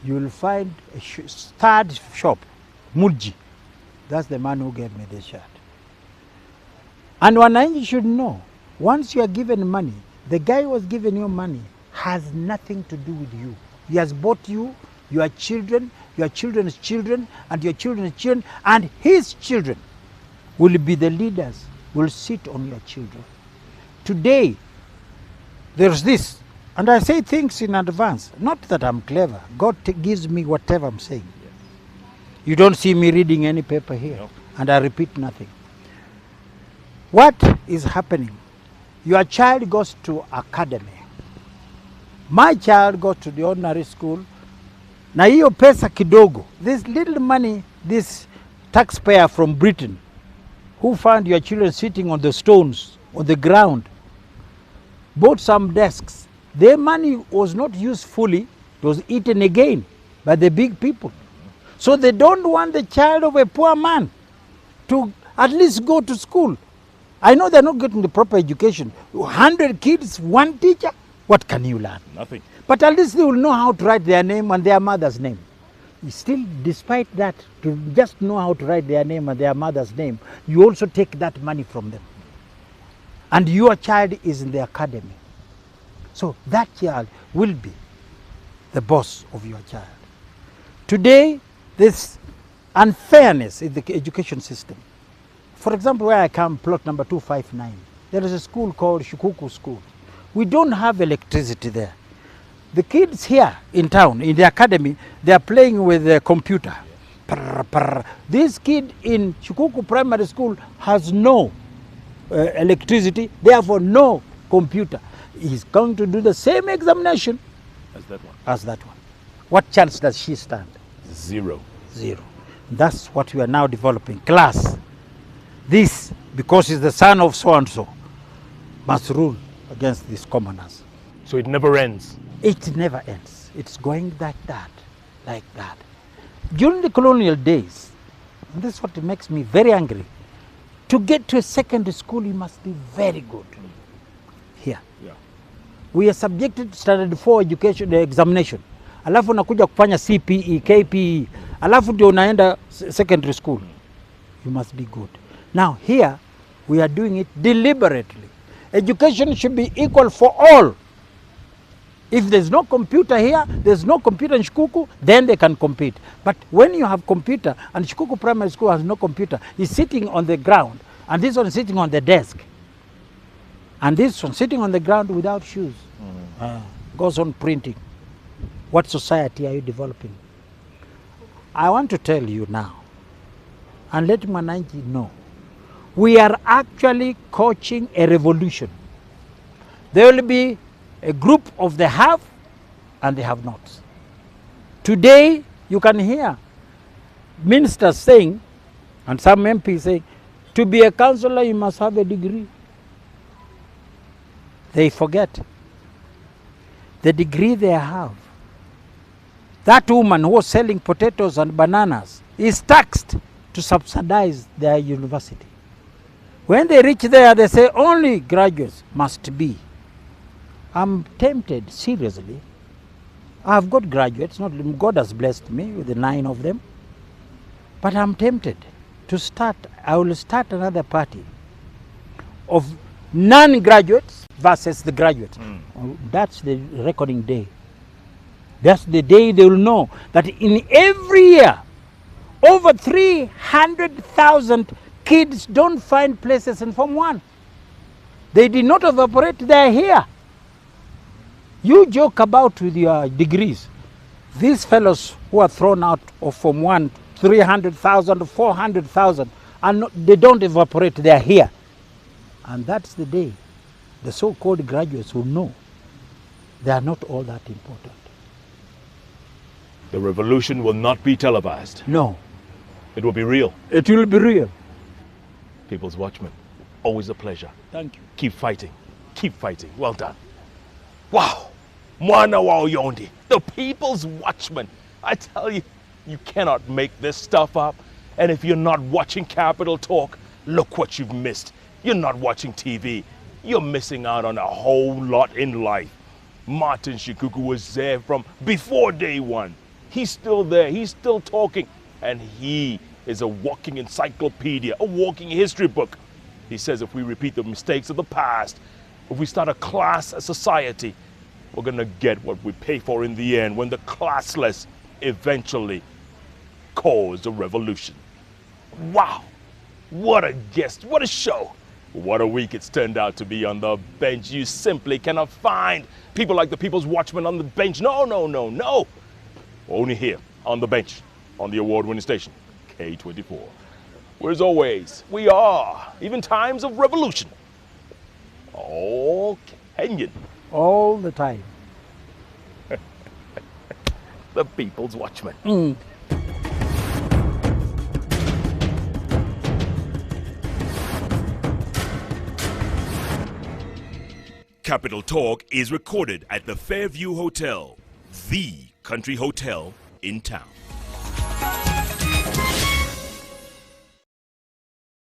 you will find a third shop, Mulji. That's the man who gave me this shirt. And Wananchi should know, once you are given money, the guy who was giving you money has nothing to do with you. He has bought you, your children, your children's children, and your children's children, and his children will be the leaders, will sit on your children. Today, there's this, and I say things in advance, not that I'm clever. God gives me whatever I'm saying. Yes. You don't see me reading any paper here, no. And I repeat nothing. What is happening? Your child goes to academy. My child goes to the ordinary school. Na hiyo pesa kidogo, this little money, this taxpayer from Britain, who found your children sitting on the stones, on the ground, bought some desks. Their money was not used fully, it was eaten again by the big people. So they don't want the child of a poor man to at least go to school. I know they're not getting the proper education. 100 kids, one teacher, what can you learn? Nothing. But at least they will know how to write their name and their mother's name. Still, despite that, to just know how to write their name and their mother's name, you also take that money from them. And your child is in the academy. So that child will be the boss of your child. Today, this unfairness in the education system. For example, where I come, plot number 259, there is a school called SHIKUKU school. We don't have electricity there. The kids here in town, in the academy, they are playing with the computer. Prr, prr. This kid in SHIKUKU primary school has no electricity, therefore no computer. He's going to do the same examination as that one. What chance does she stand? Zero. That's what we are now developing. Class. This, because he's the son of so-and-so, must rule against these commoners. So it never ends? It never ends. It's going like that. During the colonial days, and this is what makes me very angry, to get to a secondary school, you must be very good. Here. Yeah. We are subjected to standard 4 education examination. Alafu unakuja kufanya CPE, KPE, alafu ndio unaenda secondary school. You must be good. Now here, we are doing it deliberately. Education should be equal for all. If there's no computer here, there's no computer in SHIKUKU, then they can compete. But when you have computer, and SHIKUKU primary school has no computer, he's sitting on the ground, and this one is sitting on the desk. And this one sitting on the ground without shoes. Goes on printing. What society are you developing? I want to tell you now, and let Mwananchi know, we are actually coaching a revolution. There will be a group of the have and the have-nots. Today, you can hear ministers saying, and some MPs saying, to be a councillor, you must have a degree. They forget the degree they have. That woman who was selling potatoes and bananas is taxed to subsidize their university. When they reach there, they say only graduates must be. I'm tempted, seriously. I've got graduates, God has blessed me with the 9 of them. But I'm tempted to start, I will start another party of non-graduates versus the graduates. That's the reckoning day. That's the day they will know that in every year, over 300,000 kids don't find places in Form 1. They did not evaporate, they are here. You joke about with your degrees. These fellows who are thrown out of Form 1, 300,000, 400,000, and they don't evaporate, they are here. And that's the day the so-called graduates will know they are not all that important. The revolution will not be televised. No. It will be real. It will be real. People's Watchman, always a pleasure. Thank you. Keep fighting. Keep fighting. Well done. Wow. Mwana wa Oyondi, the People's Watchman. I tell you, you cannot make this stuff up. And if you're not watching Capital Talk, look what you've missed. You're not watching TV. You're missing out on a whole lot in life. Martin SHIKUKU was there from before day one. He's still there. He's still talking. And he is a walking encyclopedia, a walking history book. He says if we repeat the mistakes of the past, if we start a class, a society, we're going to get what we pay for in the end when the classless eventually cause a revolution. Wow. What a guest. What a show. What a week it's turned out to be on the bench. You simply cannot find people like the People's Watchman on the bench. No, no, no, no. Only here on the bench, on the award-winning station, K24. Where as always, we are, even times of revolution, all Kenyan. All the time. The People's Watchman. Capital Talk is recorded at the Fairview Hotel, the country hotel in town.